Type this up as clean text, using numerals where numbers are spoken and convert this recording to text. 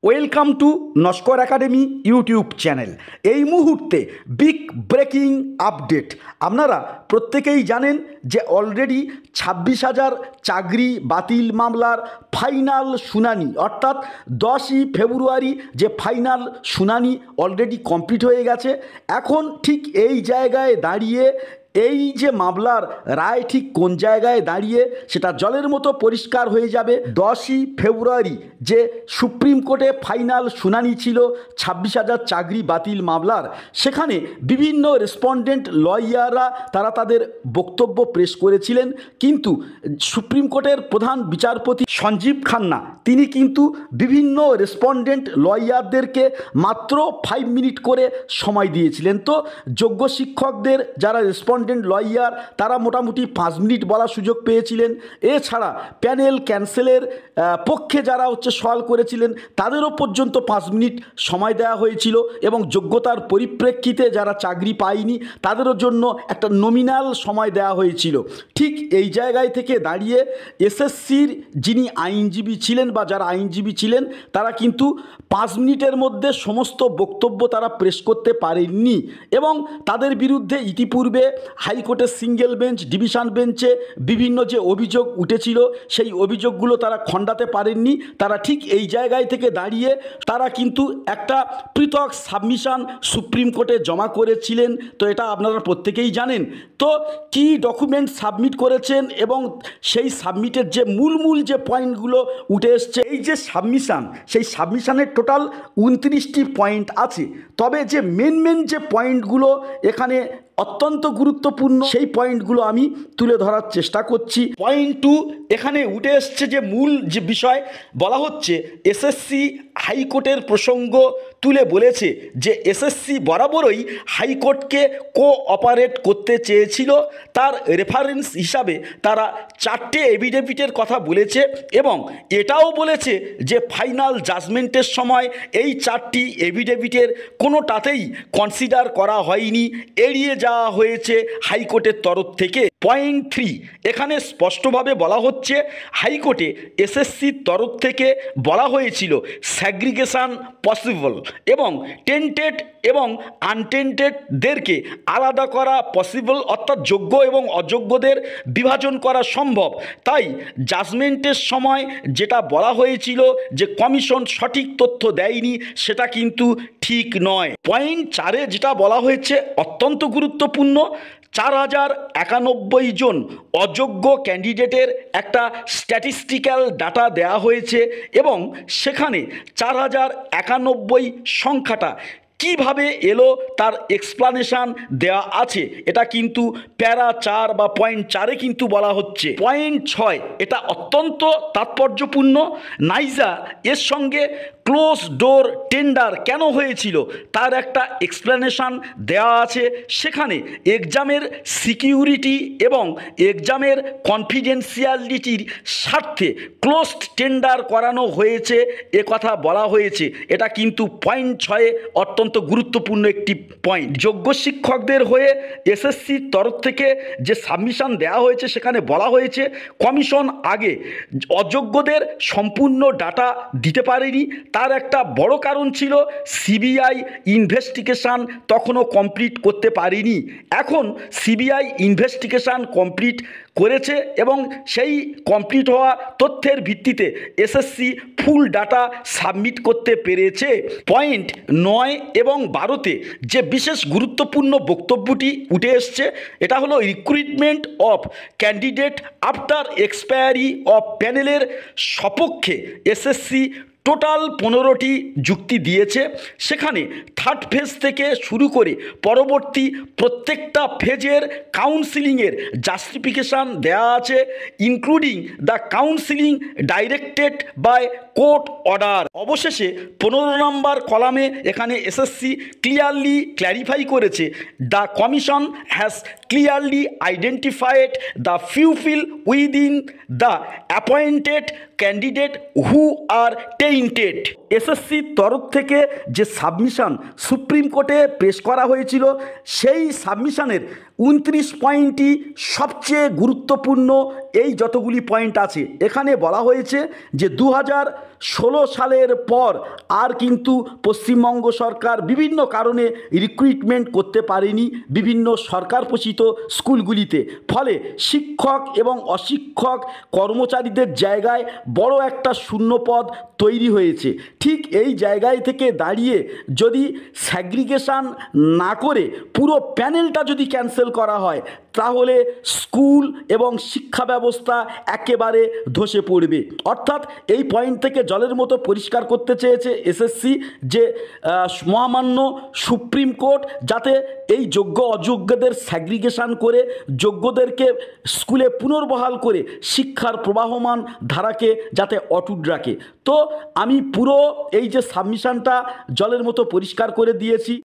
Welcome to Naskar academy YouTube channel. এই মুহূর্তে big breaking update. আপনারা প্রত্যেকেই জানেন যে অলরেডি 26,000 চাকরি বাতিল মামলার ফাইনাল শুনানি, অর্থাৎ 10ই ফেব্রুয়ারি যে ফাইনাল শুনানি অলরেডি কমপ্লিট হয়ে গেছে। এখন ঠিক এই জায়গায় দাঁড়িয়ে এই যে মামলার রায় ঠিক কোন জায়গায় দাঁড়িয়ে সেটা জলের মতো পরিষ্কার হয়ে যাবে 10ই ফেব্রুয়ারি যে সুপ্রিম কোর্টে ফাইনাল শুনানি ছিল 26,000 চাকরি বাতিল মামলার। সেখানে বিভিন্ন রেসপন্ডেন্ট লয়াররা তারা তাদের বক্তব্য পেশ করেছিলেন, কিন্তু সুপ্রিম কোর্টের প্রধান বিচারপতি সঞ্জীব খান্না তিনি কিন্তু বিভিন্ন রেসপন্ডেন্ট লয়ারদেরকে মাত্র 5 মিনিট করে সময় দিয়েছিলেন। তো যোগ্য শিক্ষকদের যারা রেসপন্ডেন্ট লয়ার তারা মোটামুটি 5 মিনিট বলার সুযোগ পেয়েছিলেন। এছাড়া প্যানেল ক্যান্সেলের পক্ষে যারা সওয়াল করেছিলেন তাদেরও পর্যন্ত 5 মিনিট সময় দেওয়া হয়েছিল, এবং যোগ্যতার পরিপ্রেক্ষিতে যারা চাকরি পায়নি তাদেরও জন্য একটা নমিনাল সময় দেওয়া হয়েছিল। ঠিক এই জায়গায় থেকে দাঁড়িয়ে এসএসসির যিনি আইনজীবী ছিলেন বা যারা আইনজীবী ছিলেন তারা কিন্তু 5 মিনিটের মধ্যে সমস্ত বক্তব্য তারা পেশ করতে পারেননি, এবং তাদের বিরুদ্ধে ইতিপূর্বে হাইকোর্টের সিঙ্গেল বেঞ্চ, ডিভিশন বেঞ্চে বিভিন্ন যে অভিযোগ উঠেছিল সেই অভিযোগগুলো তারা খণ্ডাতে পারেননি। তারা ঠিক এই জায়গায় থেকে দাঁড়িয়ে তারা কিন্তু একটা পৃথক সাবমিশন সুপ্রিম কোর্টে জমা করেছিলেন। তো এটা আপনারা প্রত্যেকেই জানেন। তো কি ডকুমেন্ট সাবমিট করেছেন এবং সেই সাবমিটের যে মূল যে পয়েন্টগুলো উঠে এসছে, এই যে সাবমিশন, সেই সাবমিশনের টোটাল 29টি পয়েন্ট আছে। তবে যে মেন যে পয়েন্টগুলো এখানে অত্যন্ত গুরুত্বপূর্ণ সেই পয়েন্টগুলো আমি তুলে ধরার চেষ্টা করছি। পয়েন্ট 2 এখানে উঠে এসছে যে মূল যে বিষয় বলা হচ্ছে, এসএসসি হাইকোর্টের প্রসঙ্গ তুলে বলেছে যে এসএসসি বরাবরই হাইকোর্টকে কোঅপারেট করতে চেয়েছিল। তার রেফারেন্স হিসাবে তারা 4টে এফিডেভিটের কথা বলেছে, এবং এটাও বলেছে যে ফাইনাল জাজমেন্টের সময় এই 4টি এফিডেভিটের কোনোটাতেই কনসিডার করা হয়নি, এড়িয়ে যাওয়া হয়েছে হাইকোর্টের তরফ থেকে। পয়েন্ট 3 এখানে স্পষ্টভাবে বলা হচ্ছে হাইকোর্টে এসএসসির তরফ থেকে বলা হয়েছিল স্যাগ্রিগেশন পসিবল, এবং টেন্টেড এবং আনটেন্টেডদেরকে আলাদা করা পসিবল, অর্থাৎ যোগ্য এবং অযোগ্যদের বিভাজন করা সম্ভব। তাই জাজমেন্টের সময় যেটা বলা হয়েছিল যে কমিশন সঠিক তথ্য দেয়নি, সেটা কিন্তু ঠিক নয়। পয়েন্ট 4-এ যেটা বলা হয়েছে অত্যন্ত গুরুত্বপূর্ণ, 4,091 জন অযোগ্য ক্যান্ডিডেটের একটা স্ট্যাটিস্টিক্যাল ডাটা দেওয়া হয়েছে, এবং সেখানে 4,091 সংখ্যাটা কিভাবে এলো তার এক্সপ্লানেশন দেওয়া আছে। এটা কিন্তু প্যারা 4 বা পয়েন্ট 4-এ কিন্তু বলা হচ্ছে। পয়েন্ট 6 এটা অত্যন্ত তাৎপর্যপূর্ণ। নাইজা এর সঙ্গে ক্লোজ ডোর টেন্ডার কেন হয়েছিল তার একটা এক্সপ্লেনেশন দেওয়া আছে। সেখানে এক্সামের সিকিউরিটি এবং এক্সামের কনফিডেন্সিয়ালিটির স্বার্থে ক্লোজড টেন্ডার করানো হয়েছে এ কথা বলা হয়েছে। এটা কিন্তু পয়েন্ট 6-এ অত্যন্ত গুরুত্বপূর্ণ একটি পয়েন্ট। যোগ্য শিক্ষকদের হয়ে এসএসসির তরফ থেকে যে সাবমিশন দেওয়া হয়েছে সেখানে বলা হয়েছে কমিশন আগে অযোগ্যদের সম্পূর্ণ ডাটা দিতে পারেনি। তার একটা বড় কারণ ছিল সিবিআই ইনভেস্টিগেশন তখনও কমপ্লিট করতে পারেনি। এখন সিবিআই ইনভেস্টিগেশন কমপ্লিট করেছে, এবং সেই কমপ্লিট হওয়া তথ্যের ভিত্তিতে এসএসসি ফুল ডাটা সাবমিট করতে পেরেছে। পয়েন্ট 9 এবং 12-তে যে বিশেষ গুরুত্বপূর্ণ বক্তব্যটি উঠে এসছে এটা হলো recruitment of candidate after expiry of প্যানেলের সপক্ষে এসএসসি টোটাল 15টি যুক্তি দিয়েছে। সেখানে থার্ড ফেজ থেকে শুরু করে পরবর্তী প্রত্যেকটা ফেজের কাউন্সিলিংয়ের জাস্টিফিকেশান দেওয়া আছে, including the counselling directed by court order. অবশেষে 15 নম্বর কলামে এখানে এসএসসি ক্লিয়ারলি ক্ল্যারিফাই করেছে the commission has clearly identified the pupil within the appointed candidate who are tainted. এসএসসির তরফ থেকে যে সাবমিশন সুপ্রিম কোর্টে পেশ করা হয়েছিল, সেই সাবমিশনের 29 পয়েন্টই সবচেয়ে গুরুত্বপূর্ণ। এই যতগুলি পয়েন্ট আছে এখানে বলা হয়েছে যে 2016 সালের পর আর কিন্তু পশ্চিমবঙ্গ সরকার বিভিন্ন কারণে রিক্রুটমেন্ট করতে পারেনি বিভিন্ন সরকার পোষিত স্কুলগুলিতে, ফলে শিক্ষক এবং অশিক্ষক কর্মচারীদের জায়গায় বড় একটা শূন্যপদ তৈরি হয়েছে। ঠিক এই জায়গায় থেকে দাঁড়িয়ে যদি স্যাগ্রিগেশন না করে পুরো প্যানেলটা যদি ক্যান্সেল করা হয়, তাহলে স্কুল এবং শিক্ষা ব্যবস্থা একেবারে ধসে পড়বে। অর্থাৎ এই পয়েন্ট থেকে জলের মতো পরিষ্কার করতে চেয়েছে এসএসসি যে মহামান্য সুপ্রিম কোর্ট যাতে এই যোগ্য অযোগ্যদের স্যাগ্রিগেশন করে যোগ্যদেরকে স্কুলে পুনর্বহাল করে শিক্ষার প্রবাহমান ধারাকে যাতে অটুট রাখে। তো আমি পুরো এই যে সাবমিশনটা জলের মতো পরিষ্কার করে দিয়েছি।